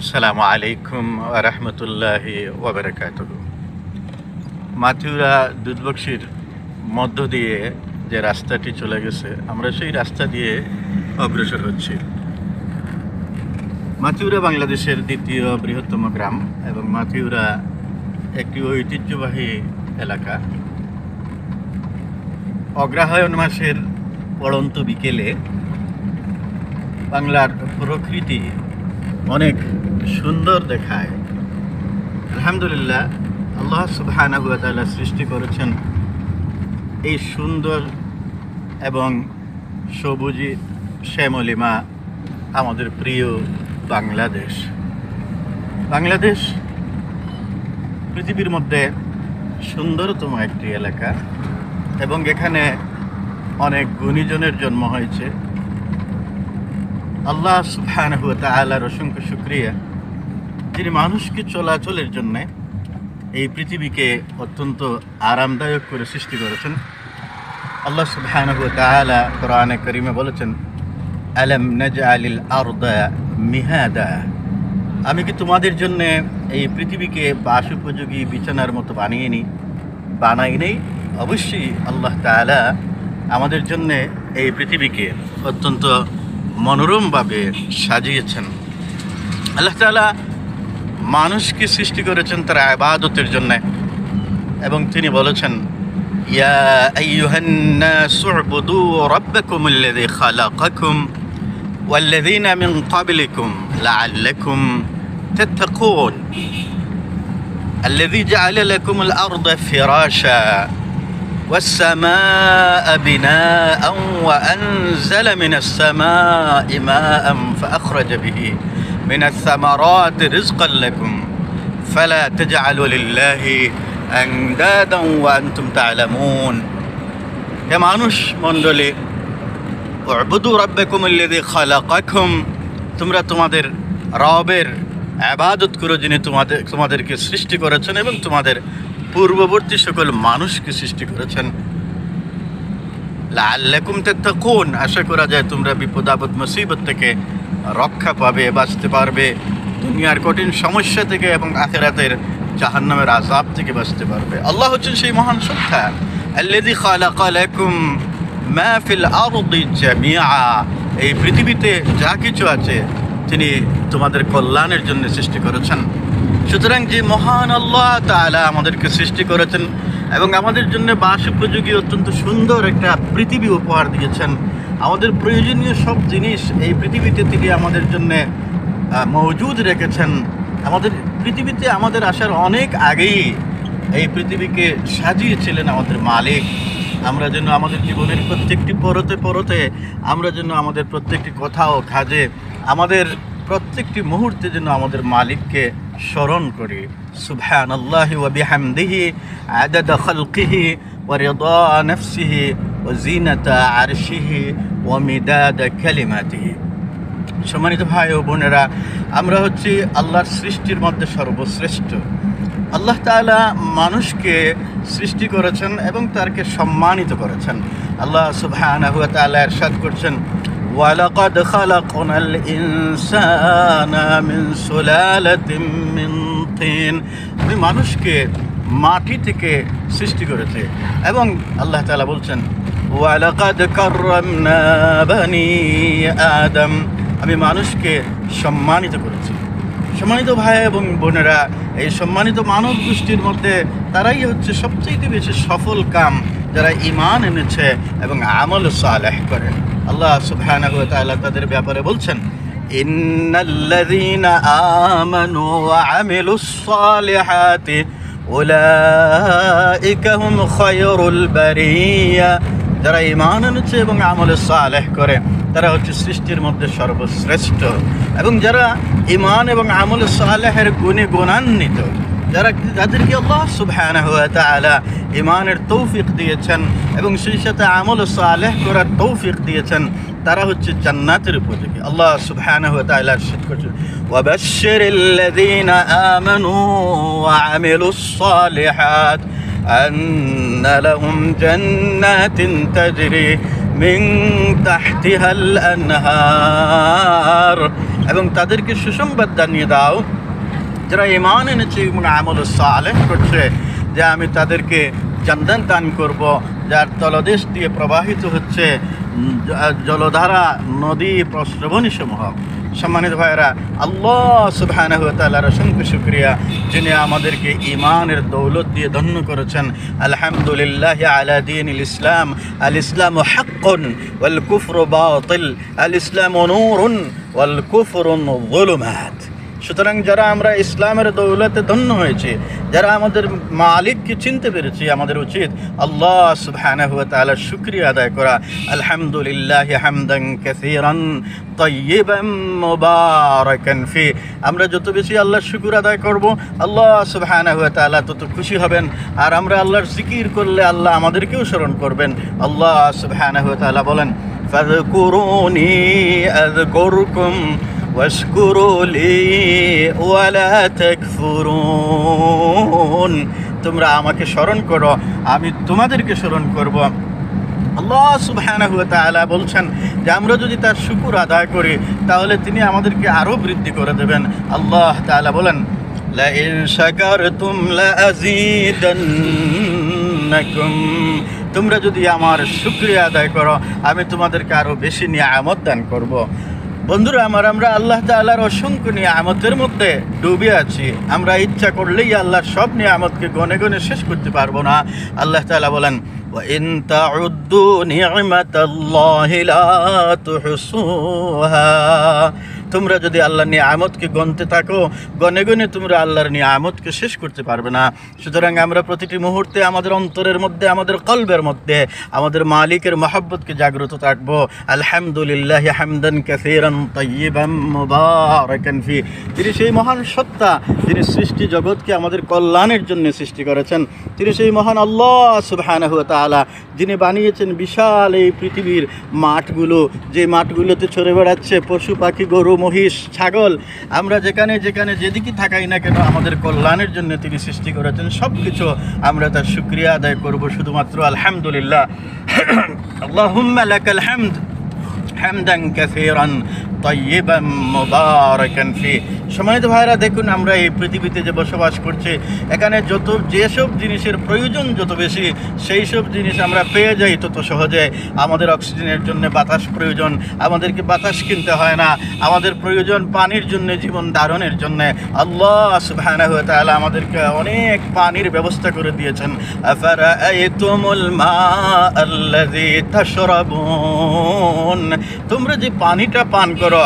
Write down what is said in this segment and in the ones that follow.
আসসালামু আলাইকুম ওয়া রাহমাতুল্লাহি ওয়া বারাকাতুহু। মাথুরা দুধবক্সির মধ্য দিয়ে যে রাস্তাটি চলে গেছে, আমরা সেই রাস্তা দিয়ে অগ্রসর হচ্ছি। মাথুরা বাংলাদেশের দ্বিতীয় বৃহত্তম গ্রাম এবং মাথুরা একটি ঐতিহ্যবাহী এলাকা। অগ্রহায়ণ মাসের পড়ন্ত বিকেলে বাংলার প্রকৃতি অনেক সুন্দর দেখায়। আলহামদুলিল্লাহ, আল্লাহ সুবহানাহু ওয়া তাআলা সৃষ্টি করেছেন এই সুন্দর এবং সবুজে শ্যামলিমা আমাদের প্রিয় বাংলাদেশ। বাংলাদেশ পৃথিবীর মধ্যে সুন্দরতম একটি এলাকা এবং এখানে অনেক গুণীজনের জন্ম হয়েছে। আল্লাহ সুবহানাহু ওয়া তাআলার অসংখ্য শুকরিয়া, যিনি মানুষকে চলাচলের জন্য এই পৃথিবীকে অত্যন্ত আরামদায়ক করে সৃষ্টি করেছেন। আল্লাহ সুবহানাহু ওয়া তাআলা কোরআনে কারীমে বলেছেন, আলাম নাজআলিল আরদা মিহাদা, আমি কি তোমাদের জন্য এই পৃথিবীকে বাস উপযোগী বিছানার মতো বানাই নেই? অবশ্যই আল্লাহ তাআলা আমাদের জন্য এই পৃথিবীকে অত্যন্ত মনোরমভাবে সাজিয়েছেন। আল্লাহ তাআলা মানুষকে সৃষ্টি করেছেন তার ইবাদতের জন্য এবং তিনি বলেছেন, ইয়া আইয়ুহান নাসু উবুদু রাব্বাকুমুল্লাযী খালাকাকুম ওয়াল্লাযীনা মিন ক্বাবলিকুম লাআল্লাকুম তাত্তাকুন আল্লাযী জাআলা লাকুমুল আরদা ফিরাশা والسماء بناء وأنزل من السماء ماء فأخرج به من الثمرات رزقا لكم فلا تجعلوا لله أندادا وأنتم تعلمون। يا মানুষ মণ্ডলী, اعبدوا ربكم الذي خلقكم, তোমরা তোমাদের রবের ইবাদত করো যিনি তোমাদেরকে সৃষ্টি করেছেন এবং তোমাদের পূর্ববর্তী সকল মানুষকে সৃষ্টি করেছেন। লাআল্লাকুম তাত্তাকুন, আশা করা যায় তোমরা বিপদ আপদ মুসিবত থেকে রক্ষা পাবে, বাঁচতে পারবে, দুনিয়ার কঠিন সমস্যা থেকে এবং আখিরাতের জাহান্নামের আযাব থেকে বাঁচতে পারবে। আল্লাহ হচ্ছেন সেই মহান সত্তা, আল্লাযী খালাকা লাকুম মা ফিল আরদি জামিআ, এই পৃথিবীতে যা কিছু আছে তিনি তোমাদের কল্যাণের জন্য সৃষ্টি করেছেন। সুতরাং যে মহান আল্লাহ তাআলা আমাদেরকে সৃষ্টি করেছেন এবং আমাদের জন্য বাস উপযোগী অত্যন্ত সুন্দর একটা পৃথিবী উপহার দিয়েছেন, আমাদের প্রয়োজনীয় সব জিনিস এই পৃথিবীতে তিনি আমাদের জন্য মজুদ রেখেছেন। আমাদের পৃথিবীতে আমাদের আসার অনেক আগেই এই পৃথিবীকে সাজিয়েছিলেন আমাদের মালিক। আমরা যেন আমাদের জীবনের প্রত্যেকটি পরতে আমরা যেন আমাদের প্রত্যেকটি কথা ও কাজে আমাদের প্রত্যেকটি মুহূর্তে যেন আমাদের মালিককে স্মরণ করি। সুবহানাল্লাহি ওয়া বিহামদিহি আদাদা খালকিহি ওয়া রিদা নাফসিহি ওয়া জিনাতা আরশিহি ওয়া মিদাদা কালিমাতিহি। সম্মানিত ভাই ও বোনেরা, আমরা হচ্ছি আল্লাহর সৃষ্টির মধ্যে সর্বশ্রেষ্ঠ। আল্লাহ তাআলা মানুষকে সৃষ্টি করেছেন এবং তাকে সম্মানিত করেছেন। আল্লাহ সুবহানাহু ওয়া তাআলা ইরশাদ করছেন, ওয়ালাকাদ খালাকনাল ইনসানা মিন সুলালাতিন মিন তিন, আমি মানুষকে মাটি থেকে সৃষ্টি করেছে। এবং আল্লাহ তাআলা বলছেন, ওয়ালাকাদ কাররামনা বানি আদম, আমি মানুষকে সম্মানিত করেছি। সম্মানিত ভাই এবং বোনেরা, এই সম্মানিত মানব গোষ্ঠীর মধ্যে তারাই হচ্ছে সবচেয়ে বেশি সফল কাম যারা ঈমান এনেছে এবং আমল সালেহ করে। আল্লাহ সুবহানাহু ওয়া তাআলা তাদের ব্যাপারে বলছেন, ইন্নাল্লাযীনা আমানু ওয়া আমিলুস সালিহাতি উলাইকা হুম খায়রুল বারিয়া, যারা ঈমান এনেছে এবং আমল সালেহ করে তারা হচ্ছে সৃষ্টির মধ্যে সর্বশ্রেষ্ঠ। এবং যারা ঈমান এবং আমল সালেহের গুণে গুণান্বিত, যাদেরকে আল্লাহ সুবহানাহু ওয়া তাআলা ঈমানের তৌফিক দিয়েছেন এবং সেই সাথে আমল সালেহ করার তৌফিক দিয়েছেন, তারা হচ্ছে জান্নাতের উপযোগী। আল্লাহ সুবহানাহু ওয়া তাআলা ইরশাদ করেছেন, ওয়াবাশশিরিল্লাযীনা আমানু ওয়া আমিলুস সালিহাত আন্না লাহুম জান্নাতিন তাজরি মিন তাহতিহাল আনহার, এবং তাদেরকে সুসংবাদ জানিয়ে দাও যারা ঈমান এনেছে এবং আমল সালেহ করছে, যে আমি তাদেরকে জান্নাত দান করব, যার তলদেশ দিয়ে প্রবাহিত হচ্ছে জলধারা, নদী, প্রস্রবণীসমূহ। সম্মানিত ভাইয়েরা, আল্লাহ সুবহানাহু ওয়া তাআলার অসংখ্য শুকরিয়া, যিনি আমাদেরকে ঈমানের দৌলত দিয়ে ধন্য করেছেন। আলহামদুলিল্লাহ আলা দীনিল ইসলাম, আল ইসলামু হাক্কুন ওয়াল কুফরু বাতিল, আল ইসলামু নূরুন ওয়াল কুফরু যুলুমাত। সুতরাং যারা আমরা ইসলামের দৌলতে ধন্য হয়েছি, যারা আমাদের মালিককে চিনতে পেরেছি, আমাদের উচিত আল্লাহ সুবহানাহু ওয়া তাআলার শুকরিয়া আদায় করা। আলহামদুলিল্লাহ হামদান কাসীরান তাইয়িবান মুবারাকান ফি। আমরা যত বেশি আল্লাহর শুকর আদায় করব, আল্লাহ সুবহানাহু ওয়া তাআলা তত খুশি হবেন। আর আমরা আল্লাহর জিকির করলে আল্লাহ আমাদেরকেও স্মরণ করবেন। আল্লাহ সুবহানাহু ওয়া তাআলা বলেন, ফাযকুরুনি আযকুরকুম ওয়াশকুরু লি ওয়ালা তাকফুরুন। তোমরা আমাকে স্মরণ করো, আমি তোমাদেরকে স্মরণ করব। আল্লাহ সুবহানাহু ওয়া তাআলা বলছেন যে আমরা যদি তার শুকর আদায় করি তাহলে তিনি আমাদেরকে আরও বৃদ্ধি করে দেবেন। আল্লাহ তাআলা বলেন, লা ইন শাকারতুম লা আযীদান্নাকুম। তোমরা যদি আমার শুকরিয়া আদায় করো আমি তোমাদেরকে আরও বেশি নিয়ামত দান করব। বন্ধুরা আমার, আমরা আল্লাহ তাআলার অসংখ্য নিয়ামতের মধ্যে ডুবে আছি। আমরা ইচ্ছা করলেই আল্লাহর সব নিয়ামতকে গনে গনে শেষ করতে পারবো না। আল্লাহ তাআলা বলেন, ওয়া ইন তাউদ্দু নি'মাতাল্লাহি লা তুহসুহা। তোমরা যদি আল্লাহর নিয়ামতকে গণতে থাকো, গনে গনে তোমরা আল্লাহর নিয়ামতকে শেষ করতে পারবে না। সুতরাং আমরা প্রতিটি মুহূর্তে আমাদের অন্তরের মধ্যে, আমাদের কলবের মধ্যে আমাদের মালিকের মহব্বতকে জাগ্রত রাখবো। আলহামদুলিল্লাহ হামদান কাসীরান তাইয়িবান মুবারাকান ফি। তিনি সেই মহান সত্তা, যিনি সৃষ্টি জগৎকে আমাদের কল্যাণের জন্য সৃষ্টি করেছেন। তিনি সেই মহান আল্লাহ সুবহানাহু ওয়া তাআলা, যিনি বানিয়েছেন বিশাল এই পৃথিবীর মাঠগুলো, যে মাঠগুলোতে চড়ে বেড়াচ্ছে পশু পাখি, গরু, মহিষ, ছাগল। আমরা যেখানে যেখানে যেদিকে থাকাই না কেন আমাদের কল্যাণের জন্য তিনি সৃষ্টি করেছেন। সব কিছু আমরা তার শুকরিয়া আদায় করব শুধুমাত্র আলহামদুলিল্লাহ। আল্লাহুম্মা লাকাল হামদ হামদান কাসীরান তাইয়িবান মুবারাকান ফি। সম্মানিত ভাইরা, দেখুন আমরা এই পৃথিবীতে যে বসবাস করছি, এখানে যেসব জিনিসের প্রয়োজন যত বেশি, সেই সব জিনিস আমরা পেয়ে যাই তত সহজে। আমাদের অক্সিজেনের জন্য বাতাস প্রয়োজন, আমাদেরকে বাতাস কিনতে হয় না। আমাদের প্রয়োজন পানির জন্য, জীবন ধারণের জন্য। আল্লাহ সুবহানাহু ওয়া তাআলা আমাদেরকে অনেক পানির ব্যবস্থা করে দিয়েছেন। আফারাআইতুমুল মাআল্লাযী তাশরাবুন। তোমরা যে পানিটা পান করো,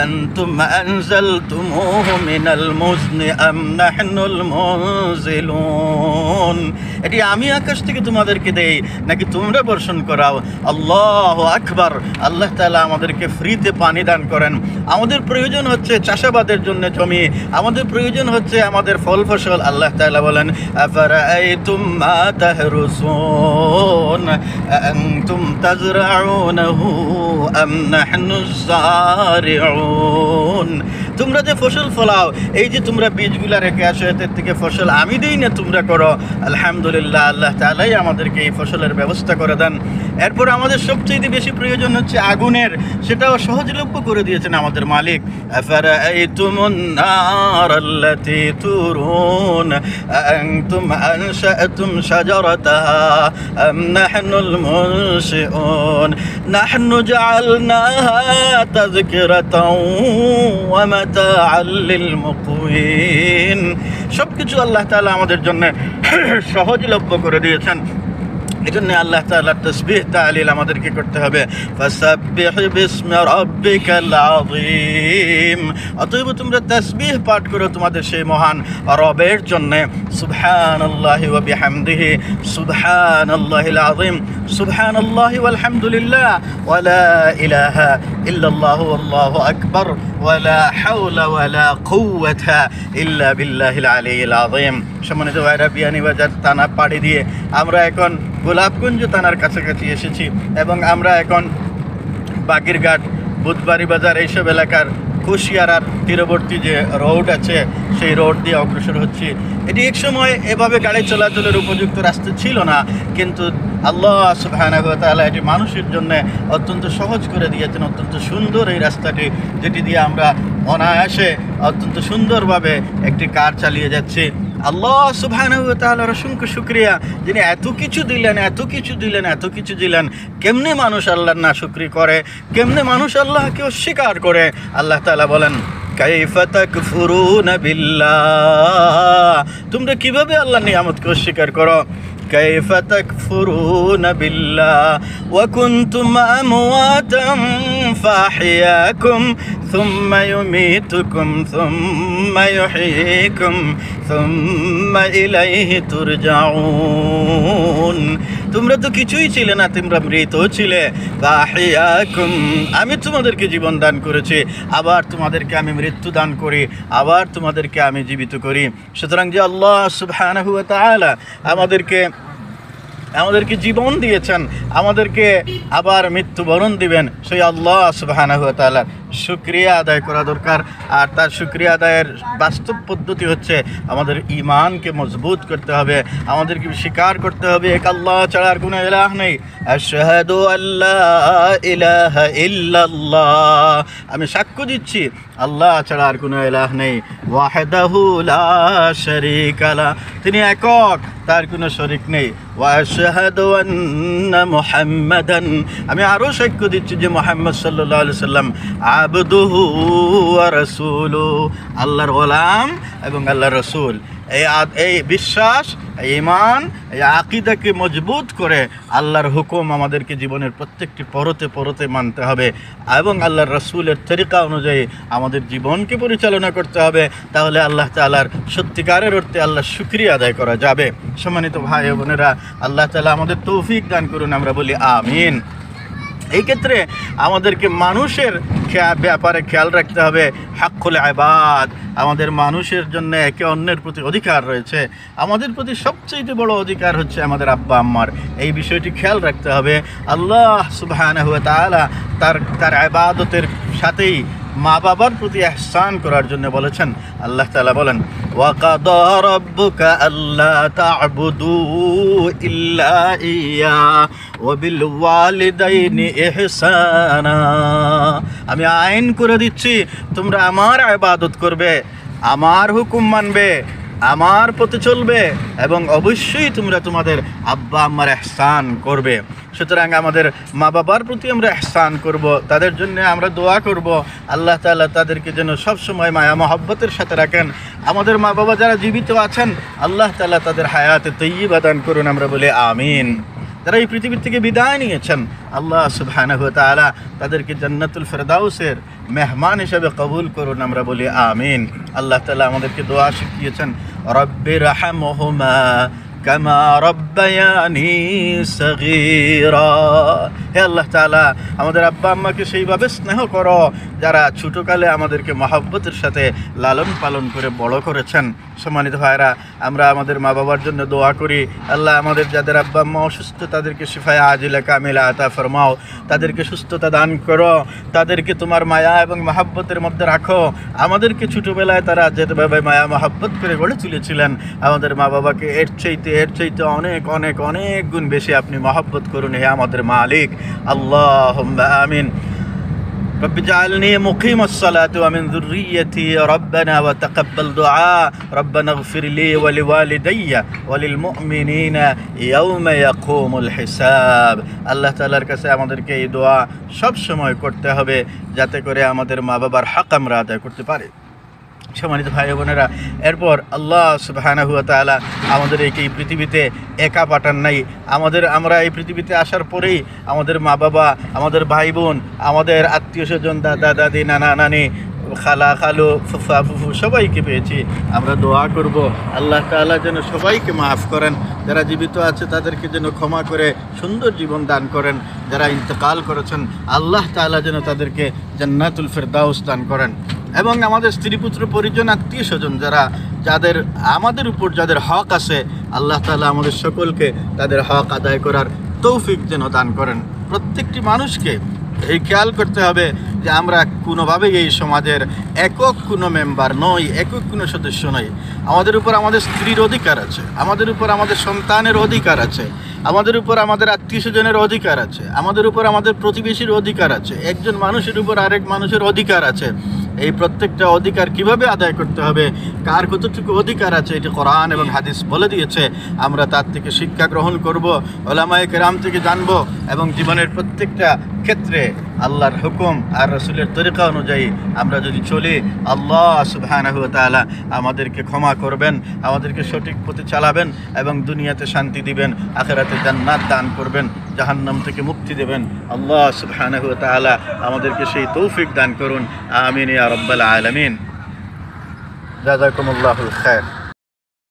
আনতুম আনজালতুমুহু মিনাল মুজনি আম নাহনুল মুনজিলুন। এটি আমি আকাশ থেকে তোমাদেরকে দেই নাকি তোমরা বর্ষণ করাও? আল্লাহু আকবার। আল্লাহ তাআলা আমাদেরকে ফ্রিতে পানি দান করেন। আমাদের প্রয়োজন হচ্ছে চাষাবাদের জন্য জমি, আমাদের প্রয়োজন হচ্ছে আমাদের ফল ফসল। আল্লাহ তাআলা বলেন, আফারাআইতুম মা তাহরুসুন আনতুম তাজরাউনাহু আম নাহনুজ যারিউন। তোমরা যে ফসল ফলাও, এই যে তোমরা বীজগুলা রেখে আসো, এদের থেকে ফসল আমি দিই না, তোমরা করো। আলহামদুলিল্লাহ, আল্লাহ তাআলাই আমাদেরকে এই ফসলের ব্যবস্থা করে দেন। এরপর আমাদের সবচেয়ে বেশি প্রয়োজন হচ্ছে আগুনের, সেটাও সহজলভ্য করে দিয়েছেন আমাদের মালিক। আফারাআইতুমুন নারাল্লাতী তুরুন আনতুম আনশাআতুম শাজারাতাহা আম নাহনুল মুনশিউন নাহনু জাআলনাহা তাযকিরাতাও ওয়া মাতাআল লিল মুকওয়িন। সবকিছু আল্লাহ তাআলা আমাদের জন্য সহজলভ্য করে দিয়েছেন। এজন্য আল্লাহ তাআলার তাসবিহ তাহলিল আমাদেরকে করতে হবে। ফাসাব্বিহ বিসমি রাব্বিকাল আযীম। অতএব তোমরা তাসবিহ পাঠ করো তোমাদের সেই মহান রবের জন্য। সুবহানাল্লাহি ওয়া বিহামদিহি সুবহানাল্লাহিল আযীম সুবহানাল্লাহি ওয়াল হামদুলিল্লাহ ওয়া লা ইলাহা ইল্লাল্লাহু আল্লাহু আকবার ওয়া লা হাওলা ওয়া লা কুওয়াতা ইল্লা বিল্লাহিল আলিয়্যিল আযীম। সম্মানিত ভাইরা, বিয়ানীবাজার থানা পাড়ি দিয়ে আমরা এখন গোলাপগঞ্জ থানার কাছাকাছি এসেছি এবং আমরা এখন বাগিরঘাট, বুধবাড়ি বাজার এইসব এলাকার কুশিয়ারার তীরবর্তী যে রোড আছে সেই রোড দিয়ে অগ্রসর হচ্ছি। এটি এক সময় এভাবে গাড়ি চলাচলের উপযুক্ত রাস্তা ছিল না, কিন্তু আল্লাহ সুবহানাহু ওয়া তাআলা এটি মানুষের জন্য অত্যন্ত সহজ করে দিয়েছেন। অত্যন্ত সুন্দর এই রাস্তাটি, যেটি দিয়ে আমরা অনায়াসে অত্যন্ত সুন্দরভাবে একটি কার চালিয়ে যাচ্ছি। আল্লাহ সুবহানাহু ওয়া তাআলার অসংখ্য শুকরিয়া, যিনি এত কিছু দিলেন। কেমনে মানুষ আল্লাহর নাশুকরি করে, কেমনে মানুষ আল্লাহকে অস্বীকার করে? আল্লাহ তাআলা বলেন, কাইফা তাকফুরুনা বিল্লাহ, তোমরা কিভাবে আল্লাহর নিয়ামতকে অস্বীকার করো? كيف تكفرون بالله وكنتم أمواتا فأحياكم ثم يميتكم ثم يحييكم ثم إليه ترجعون। তোমরা তো কিছুই ছিলে না, তোমরা মৃত ছিলে। ফাহিয়াকুম, আমি তোমাদেরকে জীবন দান করেছি, আবার তোমাদেরকে আমি মৃত্যু দান করি, আবার তোমাদেরকে আমি জীবিত করি। সুতরাং যে আল্লাহ সুবহানাহু ওয়া তাআলা আমাদেরকে জীবন দিয়েছেন, আমাদেরকে আবার মৃত্যুবরণ দিবেন, সেই আল্লাহ সুবহানাহু ওয়া তাআলার শুকরিয়া আদায় করা দরকার। আর তার শুকরিয়া আদায়ের বাস্তব পদ্ধতি হচ্ছে আমাদের ঈমানকে মজবুত করতে হবে, আমাদেরকে স্বীকার করতে হবে এক আল্লাহ ছাড়া আর কোনো ইলাহ নেই। আশহাদু আল্লা ইলাহা ইল্লাল্লাহ, আমি সাক্ষ্য দিচ্ছি আল্লাহ ছাড়া আর কোনো ইলাহ নেই। ওয়াহদাহু লা শারীকা লা, তিনি একক, তার কোনো শরীক নেই। ওয়া আশহাদু আন্না মুহাম্মাদান, আমি আরও সাক্ষ্য দিচ্ছি যে মুহাম্মদ সাল্লাল্লাহু আলাইহি সাল্লাম আবদুহু ওয়া রাসূলুহু, আল্লাহর গোলাম এবং আল্লাহর রসুল। এই বিশ্বাস, এই ঈমান, এই আকীদাকে মজবুত করে আল্লাহর হুকুম আমাদেরকে জীবনের প্রত্যেকটি পরতে মানতে হবে এবং আল্লাহর রসুলের তরিকা অনুযায়ী আমাদের জীবনকে পরিচালনা করতে হবে। তাহলে আল্লাহ তাআলার সত্যিকারের অর্থে আল্লাহর শুকরিয়া আদায় করা যাবে। সম্মানিত ভাই ও বোনেরা, আল্লাহ তাআলা আমাদের তৌফিক দান করুন, আমরা বলি আমিন। এই ক্ষেত্রে আমাদেরকে মানুষের ব্যাপারে খেয়াল রাখতে হবে। হাক্কুল ইবাদ, আমাদের মানুষের জন্য একে অন্যের প্রতি অধিকার রয়েছে। আমাদের প্রতি সবচেয়ে বড় অধিকার হচ্ছে আমাদের আব্বা আম্মার, এই বিষয়টি খেয়াল রাখতে হবে। আল্লাহ সুবহানাহু ওয়া তাআলা তার ইবাদতের সাথেই মা বাবার প্রতি ইহসান করার জন্য বলেছেন। আল্লাহ তাআলা বলেন, ওয়া কাদা রাব্বুকা আল্লা তা'বুদু ইল্লা ইয়া ওয়া বিল ওয়ালিদাইনি ইহসানা, আমি আইন করে দিচ্ছি তোমরা আমার ইবাদত করবে, আমার হুকুম মানবে, আমার পথে চলবে এবং অবশ্যই তোমরা তোমাদের আব্বা আম্মার ইহসান করবে। সুতরাং আমাদের মা বাবার প্রতি আমরা ইহসান করব, তাদের জন্য আমরা দোয়া করব। আল্লাহ তাআলা তাদেরকে যেন সবসময় মায়া মহব্বতের সাথে রাখেন। আমাদের মা বাবা যারা জীবিত আছেন, আল্লাহ তাআলা তাদের হায়াতে তৈয়্যিবা দান করুন, আমরা বলি আমিন। যারা এই পৃথিবীর থেকে বিদায় নিয়েছেন, আল্লাহ সুবহানাহু ওয়া তাআলা তাদেরকে জান্নাতুল ফেরদাউসের মেহমান হিসেবে কবুল করুন, আমরা বলি আমিন। আল্লাহ তাআলা আমাদেরকে দোয়া শিখিয়েছেন, রব্বিরহামহুমা কামা রব্বায়ানি সগীরা, হে আল্লাহ তাআলা আমাদের আব্বা আম্মাকে সেইভাবে স্নেহ করো যারা ছোটোকালে আমাদেরকে মহব্বতের সাথে লালন পালন করে বড় করেছেন। সম্মানিত ভাইরা, আমরা আমাদের মা বাবার জন্য দোয়া করি। আল্লাহ আমাদের যাদের আব্বা আম্মা অসুস্থ, তাদেরকে শিফায়ে আজিলা কামিলা আতা ফরমাও, তাদেরকে সুস্থতা দান করো, তাদেরকে তোমার মায়া এবং মহব্বতের মধ্যে রাখো। আমাদেরকে ছোটোবেলায় তারা যেভাবে মায়া মহব্বত করে গড়ে তুলেছিলেন, আমাদের মা বাবাকে এর চাইতে অনেক অনেক অনেক গুণ বেশি আপনি মহব্বত করুন, হে আমাদের মালিক। আল্লাহুম্মা আমিন। رب اجعلني مقيم الصلاة ومن ذريتي ربنا وتقبل دعاء ربنا اغفر لي ولوالدي وللمؤمنين يوم يقوم الحساب। আল্লাহ তাআলার কাছে আমাদেরকে এই দোয়া সব সময় করতে হবে যাতে করে আমাদের মা বাবার হক আমরা আদায় করতে পারি। সম্মানিত ভাই বোনেরা, এরপর আল্লাহ সুবহানাহু ওয়া তাআলা আমাদের এই পৃথিবীতে একা পাঠান নাই। আমরা এই পৃথিবীতে আসার পরেই আমাদের মা বাবা, আমাদের ভাই বোন, আমাদের আত্মীয় স্বজন, দাদা দাদি, নানা নানি, খালা খালু, ফুফা ফুফু সবাইকে পেয়েছি। আমরা দোয়া করব আল্লাহ তাআলা যেন সবাইকে মাফ করেন, যারা জীবিত আছে তাদেরকে যেন ক্ষমা করে সুন্দর জীবন দান করেন, যারা ইন্তেকাল করেছেন আল্লাহ তাআলা যেন তাদেরকে জান্নাতুল ফেরদাউস দান করেন। এবং আমাদের স্ত্রী পুত্র পরিজন আত্মীয় স্বজন যাদের আমাদের উপর যাদের হক আছে, আল্লাহ তাআলা আমাদের সকলকে তাদের হক আদায় করার তৌফিক যেন দান করেন। প্রত্যেকটি মানুষকে এই খেয়াল করতে হবে যে আমরা কোনোভাবেই এই সমাজের একক কোনো মেম্বার নই, একক কোনো সদস্য নই। আমাদের উপর আমাদের স্ত্রীর অধিকার আছে, আমাদের উপর আমাদের সন্তানের অধিকার আছে, আমাদের উপর আমাদের আত্মীয় স্বজনের অধিকার আছে, আমাদের উপর আমাদের প্রতিবেশীর অধিকার আছে, একজন মানুষের উপর আরেক মানুষের অধিকার আছে। এই প্রত্যেকটা অধিকার কিভাবে আদায় করতে হবে, কার কতটুকু অধিকার আছে, এটি কোরআন এবং হাদিস বলে দিয়েছে। আমরা তার থেকে শিক্ষা গ্রহণ করব, ওলামায়ে কেরাম থেকে জানব, এবং জীবনের প্রত্যেকটা ক্ষেত্রে আল্লাহর হুকুম আর রাসূলের তরিকা অনুযায়ী আমরা যদি চলি, আল্লাহ সুবহানাহু ওয়া তাআলা আমাদেরকে ক্ষমা করবেন, আমাদেরকে সঠিক পথে চালাবেন এবং দুনিয়াতে শান্তি দিবেন, আখিরাতে জান্নাত দান করবেন, জাহান্নাম থেকে মুক্তি দেবেন। আল্লাহ সুবহানাহু ওয়া তাআলা আমাদেরকে সেই তৌফিক দান করুন। আমিন ইয়া রাব্বাল আলামিন। জাযাকুমুল্লাহুল খায়র।